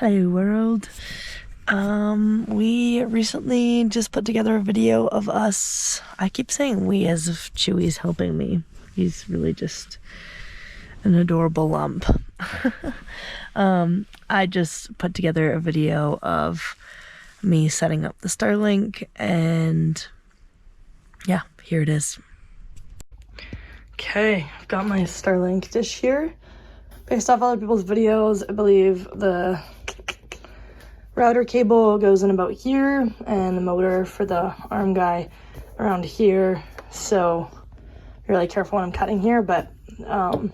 Hello world. We recently just put together a video of us. I keep saying we as if Chewy's helping me. He's really just an adorable lump. I just put together a video of me setting up the Starlink, and yeah, here it is. Okay, I've got my Starlink dish here. Based off other people's videos, I believe the router cable goes in about here and the motor for the arm guy around here. So be really careful when I'm cutting here, but I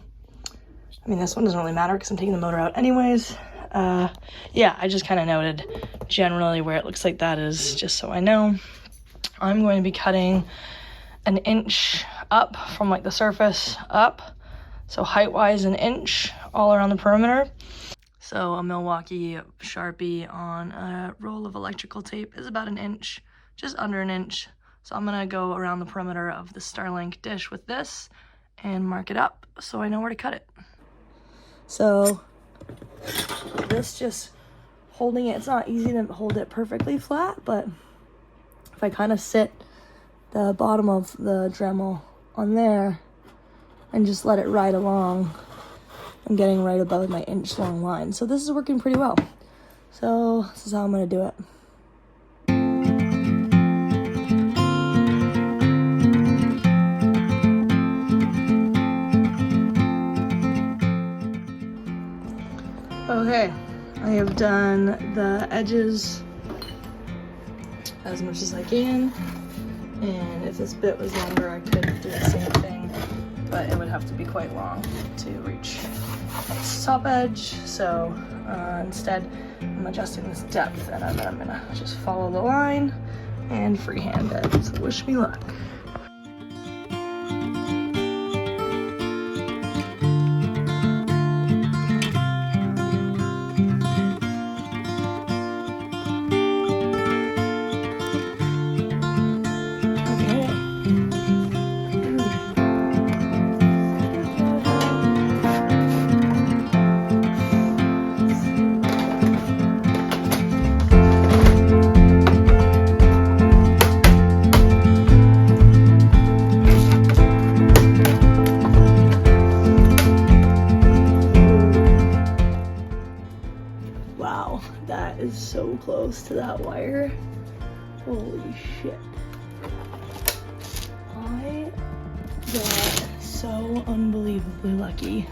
mean, this one doesn't really matter because I'm taking the motor out anyways. Yeah, I just kind of noted generally where it looks like that is, just so I know. I'm going to be cutting an inch up from like the surface up. So height-wise, an inch all around the perimeter. So a Milwaukee Sharpie on a roll of electrical tape is about an inch, just under an inch. So I'm gonna go around the perimeter of the Starlink dish with this and mark it up so I know where to cut it. So this just holding it, it's not easy to hold it perfectly flat, but if I kind of sit the bottom of the Dremel on there and just let it ride along, I'm getting right above my inch long line. So this is working pretty well. So this is how I'm gonna do it. Okay, I have done the edges as much as I can. And if this bit was longer, I could do the same thing, but it would have to be quite long to reach its top edge. So instead, I'm adjusting this depth, and then I'm gonna just follow the line and freehand it. So wish me luck. Wow, that is so close to that wire. Holy shit. I got so unbelievably lucky.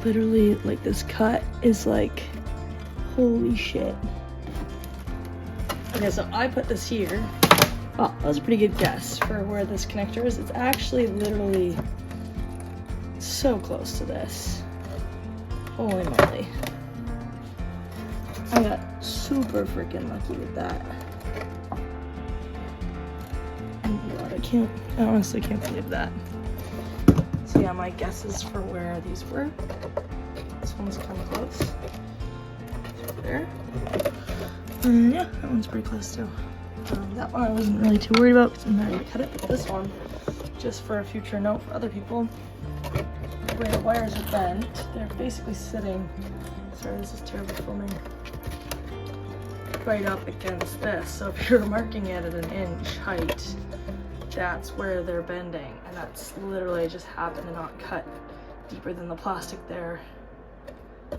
Literally, like, this cut is like, holy shit. Okay, so I put this here. Oh, that was a pretty good guess for where this connector is. It's actually literally so close to this. Holy moly. I got super freaking lucky with that. Oh my god, I honestly can't believe that. So yeah, my guesses for where these were. This one's kind of close. There. And yeah, that one's pretty close too. That one I wasn't really too worried about because I'm not gonna cut it, but this one, just for a future note for other people, where the wires are bent, they're basically sitting, sorry, this is terrible filming, right up against this. So if you're marking it at an inch height, that's where they're bending, and that's literally just happened to not cut deeper than the plastic there.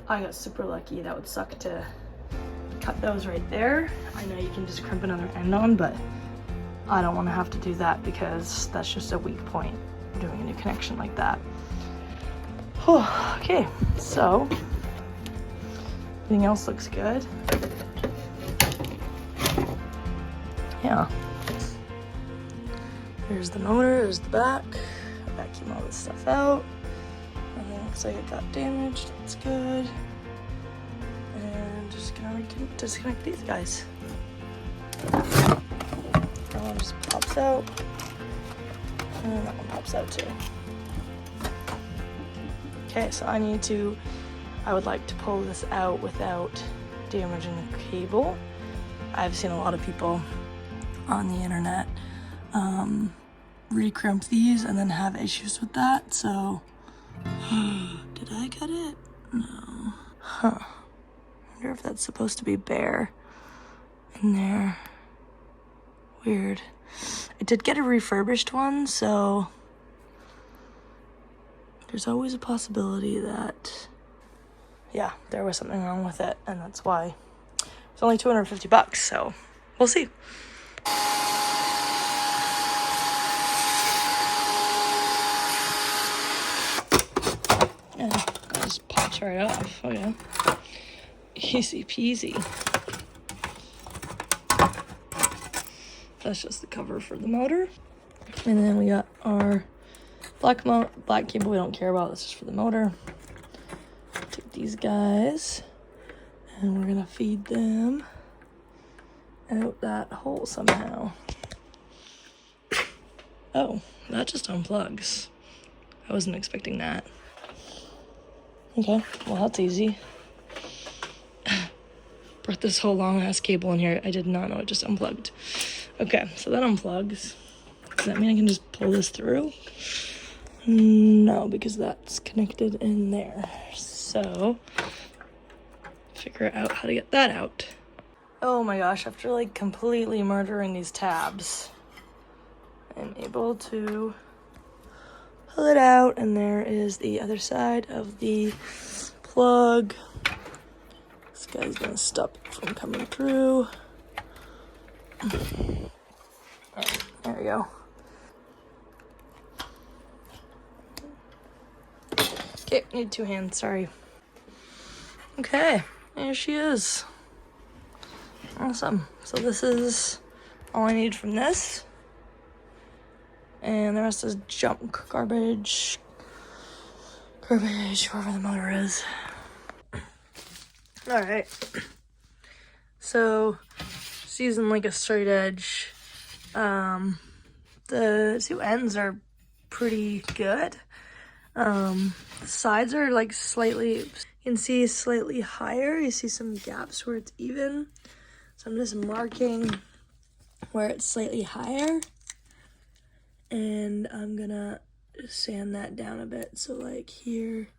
I got super lucky. That would suck to cut those right there. I know you can just crimp another end on, but I don't want to have to do that because that's just a weak point doing a new connection like that. Oh, okay, so everything else looks good. Yeah. Here's the motor, there's the back. I vacuum all this stuff out. Nothing looks like it got damaged, that's good. And just gonna disconnect these guys. That one just pops out. And that one pops out too. Okay, so I would like to pull this out without damaging the cable. I've seen a lot of people on the internet recrimp these and then have issues with that, so did I cut it? No. Huh. I wonder if that's supposed to be bare in there. Weird. I did get a refurbished one, so there's always a possibility that, yeah, there was something wrong with it, and that's why. It's only 250 bucks, so we'll see. Yeah, it just pops right off. Oh yeah. Easy peasy. That's just the cover for the motor. And then we got our black cable we don't care about. This is for the motor. Take these guys and we're gonna feed them out that hole somehow. Oh, that just unplugs. I wasn't expecting that. Okay, well that's easy. Brought this whole long ass cable in here. I did not know it just unplugged. Okay, so that unplugs. Does that mean I can just pull this through? No, because that's connected in there. So, figure out how to get that out. Oh my gosh, after like completely murdering these tabs, I'm able to pull it out, and there is the other side of the plug. This guy's gonna stop it from coming through. Alright, there we go. Okay, need two hands, sorry. Okay, there she is. Awesome. So this is all I need from this. And the rest is junk, garbage, wherever the motor is. Alright. So, just using like a straight edge. The two ends are pretty good. The sides are like slightly, you can see slightly higher. You see some gaps where it's even. So I'm just marking where it's slightly higher. And I'm gonna sand that down a bit. So like here.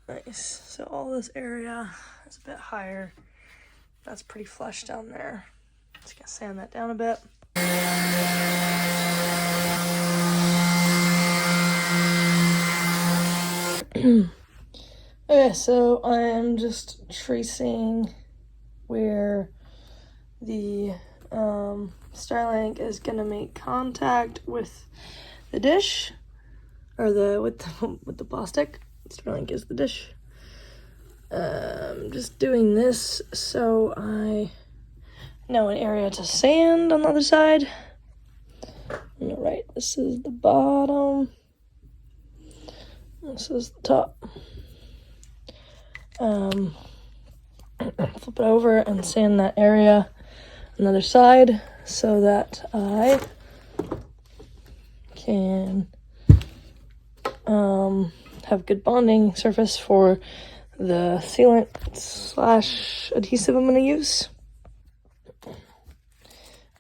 Nice. So all this area is a bit higher. That's pretty flush down there. Just gonna sand that down a bit. Okay, so I'm just tracing where the Starlink is gonna make contact with the dish, or with the plastic. Starlink is the dish. Just doing this so I know an area to sand on the other side. Alright, this is the bottom. This is the top. Flip it over and sand that area on the other side so that I can have good bonding surface for the sealant / adhesive I'm going to use.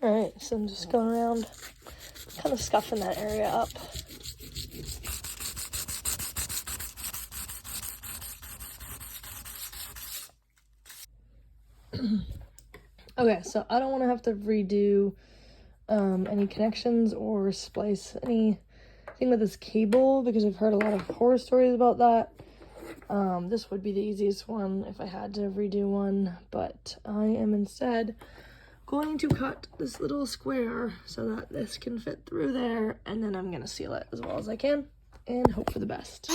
Alright, so I'm just going around kind of scuffing that area up. Okay, so I don't want to have to redo any connections or splice anything with this cable because I've heard a lot of horror stories about that. This would be the easiest one if I had to redo one, but I am instead going to cut this little square so that this can fit through there, and then I'm going to seal it as well as I can and hope for the best.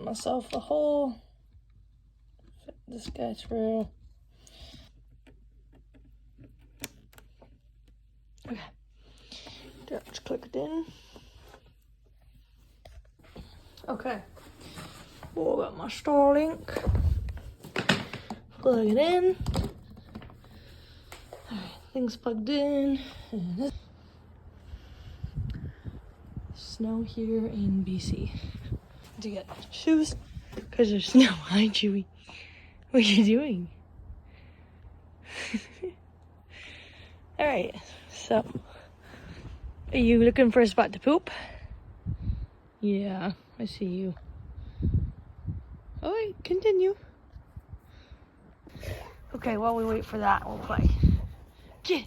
Myself a hole, fit this guy through. Okay, just click it in. Okay, well, got my Starlink, plug it in. Alright, things plugged in. Snow here in BC. To get shoes because there's snow. Hi, Chewy. What are you doing? Alright, so Are you looking for a spot to poop? Yeah, I see you. Alright, continue. Okay, while we wait for that, we'll play. Get.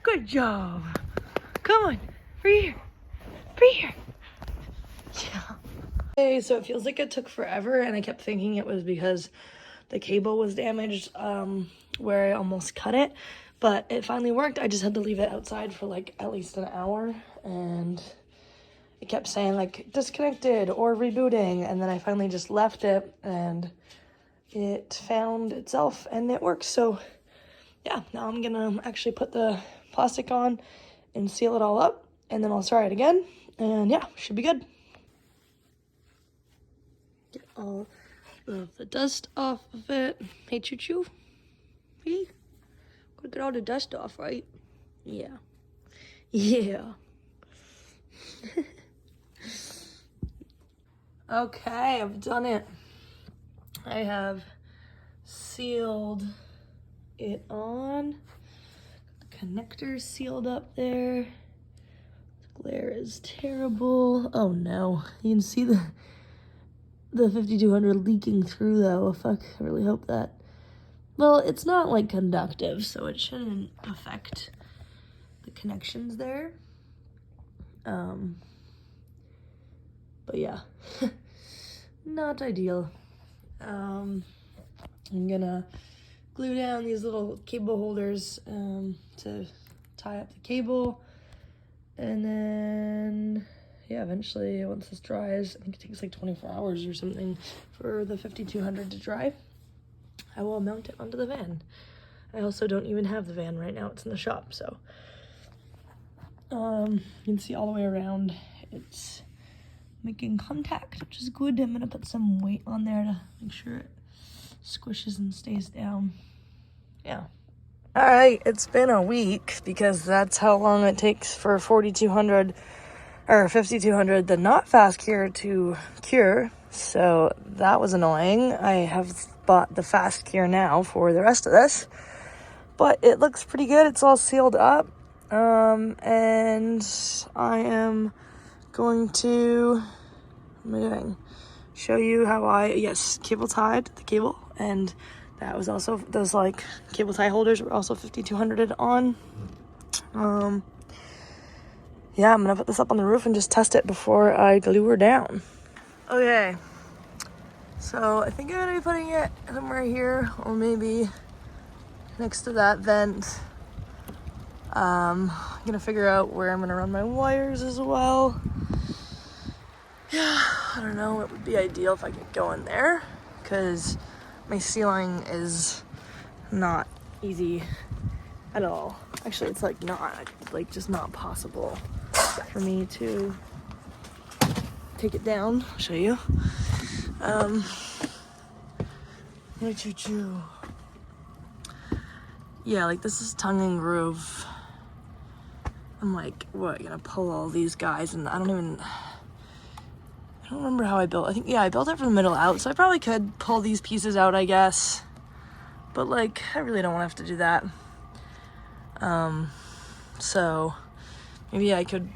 Good job. Come on, right here. Right here. Yeah. Okay, so it feels like it took forever, and I kept thinking it was because the cable was damaged where I almost cut it, but it finally worked. I just had to leave it outside for like at least an hour, and it kept saying like disconnected or rebooting, and then I finally just left it and it found itself and it works. So yeah, now I'm gonna actually put the plastic on and seal it all up, and then I'll try it again, and yeah, should be good. Get all of the dust off of it. Hey, Choo Choo. Hey, gotta get all the dust off, right? Yeah. Yeah. Okay, I've done it. I have sealed it on. The connector's sealed up there. The glare is terrible. Oh no, you can see the 5200 leaking through though. Oh, fuck, I really hope that. Well, it's not like conductive, so it shouldn't affect the connections there. But yeah, not ideal. I'm gonna glue down these little cable holders to tie up the cable, and then yeah, eventually once this dries, I think it takes like 24 hours or something for the 5200 to dry, I will mount it onto the van. I also don't even have the van right now, it's in the shop, so you can see all the way around it's making contact, which is good. I'm gonna put some weight on there to make sure it squishes and stays down. Yeah. All right, it's been a week because that's how long it takes for 4200 or 5200, the not fast cure, to cure. So that was annoying. I have bought the fast cure now for the rest of this, but it looks pretty good. It's all sealed up. And I am going to, what am I doing? Show you how yes, cable tied the cable, and that was also, those like cable tie holders were also 5200 on. Yeah, I'm gonna put this up on the roof and just test it before I glue her down. Okay, so I think I'm gonna be putting it somewhere here, or maybe next to that vent. I'm gonna figure out where I'm gonna run my wires as well. Yeah, I don't know, it would be ideal if I could go in there, because my ceiling is not easy at all. Actually, it's like not, like just not possible for me to take it down. I'll show you. Yeah, like this is tongue and groove. I'm like, what, gonna pull all these guys, and I don't remember how I built. I think, yeah, I built it from the middle out, so I probably could pull these pieces out, I guess. But like, I really don't want to have to do that. So maybe I could,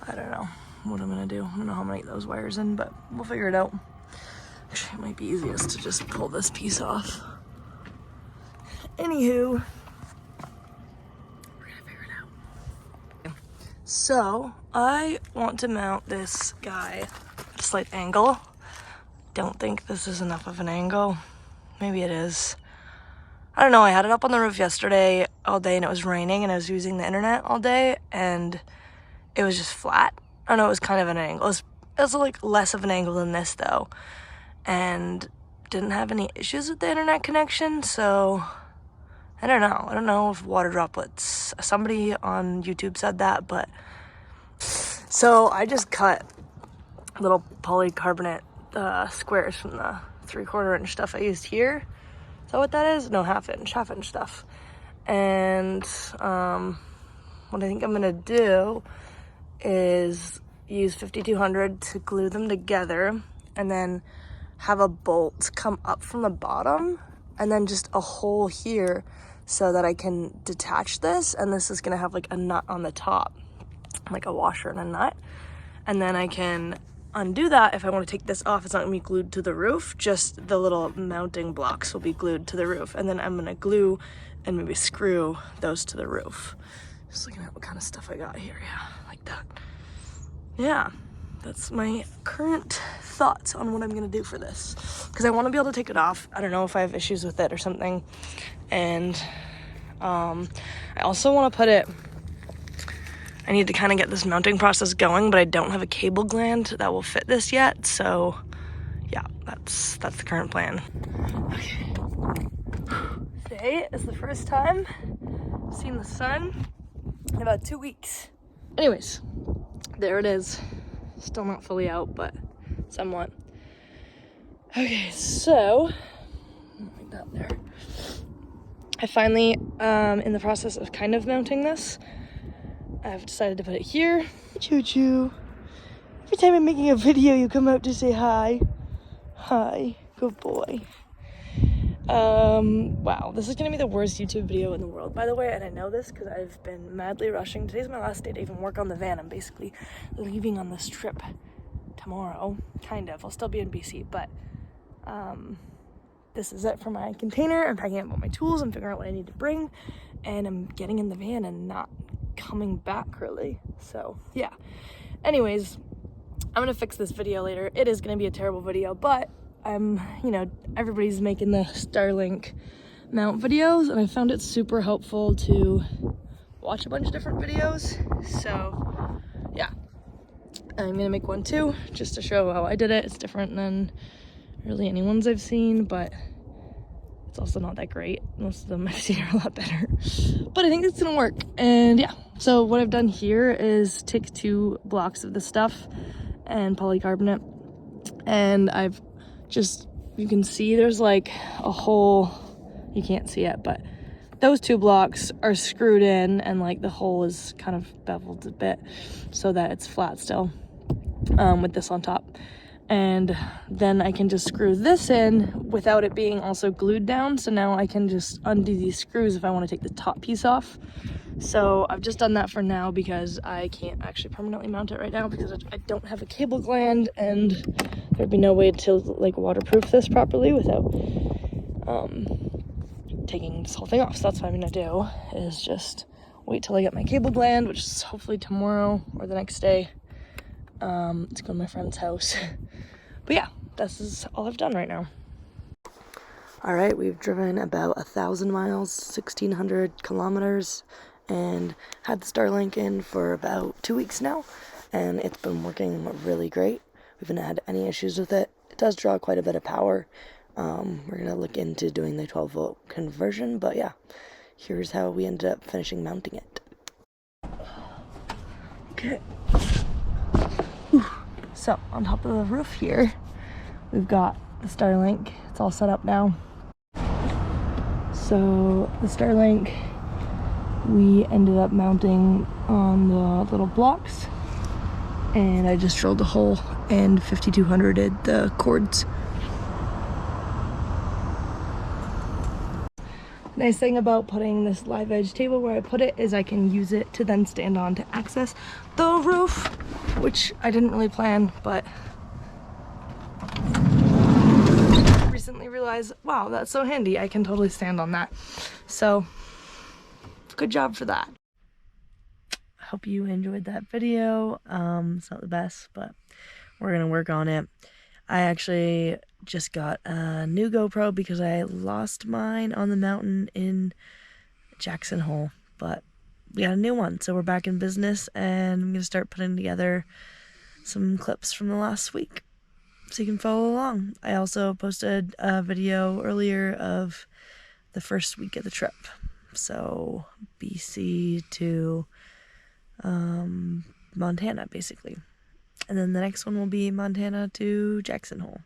I don't know what I'm gonna do. I don't know how I'm gonna get those wires in, but we'll figure it out. Actually, it might be easiest to just pull this piece off. Anywho, we're gonna figure it out. So I want to mount this guy at a slight angle. Don't think this is enough of an angle. Maybe it is. I don't know, I had it up on the roof yesterday all day and it was raining and I was using the internet all day and it was just flat. I don't know, it was kind of an angle. It was like less of an angle than this though. And didn't have any issues with the internet connection, so I don't know. I don't know if water droplets, somebody on YouTube said that, but so I just cut little Poly Carbonate squares from the 3/4 inch stuff I used here. Is that what that is? No, half inch stuff. And what I think I'm gonna do is use 5200 to glue them together, and then have a bolt come up from the bottom and then just a hole here so that I can detach this, and this is gonna have like a nut on the top, like a washer and a nut, and then I can undo that if I want to take this off. It's not gonna be glued to the roof, just the little mounting blocks will be glued to the roof, and then I'm gonna glue and maybe screw those to the roof. Just looking at what kind of stuff I got here. Yeah, like that. Yeah, that's my current thoughts on what I'm gonna do for this, because I want to be able to take it off. I don't know if I have issues with it or something, and I also want to put it, I need to kind of get this mounting process going, but I don't have a cable gland that will fit this yet, so yeah, that's the current plan. Okay, today is the first time I've seen the sun in about 2 weeks. Anyways, there it is. Still not fully out, but somewhat. Okay, so like that there. I finally, in the process of kind of mounting this, I've decided to put it here. Choo-choo. Every time I'm making a video, you come out to say hi. Hi, good boy. Wow, this is gonna be the worst YouTube video in the world, by the way, and I know this because I've been madly rushing. Today's my last day to even work on the van. I'm basically leaving on this trip tomorrow, kind of. I'll still be in BC, but this is it for my container. I'm packing up all my tools, I'm figuring out what I need to bring, and I'm getting in the van and not coming back really. So yeah, anyways, I'm gonna fix this video later. It is gonna be a terrible video, but you know, everybody's making the Starlink mount videos, and I found it super helpful to watch a bunch of different videos. So yeah, I'm gonna make one too, just to show how I did it. It's different than really anyone's I've seen, but it's also not that great. Most of them I've seen are a lot better, but I think it's gonna work. And yeah, so what I've done here is take 2 blocks of this stuff and polycarbonate, and I've just, you can see there's like a hole, you can't see it, but those 2 blocks are screwed in, and like the hole is kind of beveled a bit so that it's flat still, with this on top. And then I can just screw this in without it being also glued down, so now I can just undo these screws if I want to take the top piece off. So I've just done that for now because I can't actually permanently mount it right now because I don't have a cable gland, and there'd be no way to like waterproof this properly without taking this whole thing off. So that's what I'm gonna do, is just wait till I get my cable gland, which is hopefully tomorrow or the next day, to go to my friend's house. But yeah, this is all I've done right now. All right, we've driven about 1,000 miles, 1,600 kilometers, and had the Starlink in for about 2 weeks now, and it's been working really great. We haven't had any issues with it. It does draw quite a bit of power. We're gonna look into doing the 12-volt conversion, but yeah, here's how we ended up finishing mounting it. Okay. Whew. So on top of the roof here, we've got the Starlink. It's all set up now. So the Starlink, we ended up mounting on the little blocks, and I just drilled a hole and 5200'd the cords. Nice thing about putting this live edge table where I put it is I can use it to then stand on to access the roof, which I didn't really plan, but recently realized, wow, that's so handy. I can totally stand on that. So good job for that. I hope you enjoyed that video. It's not the best, but we're gonna work on it. I actually just got a new GoPro because I lost mine on the mountain in Jackson Hole, but we got a new one, so we're back in business, and I'm gonna start putting together some clips from the last week so you can follow along. I also posted a video earlier of the first week of the trip, so BC to Montana basically, and then the next one will be Montana to Jackson Hole.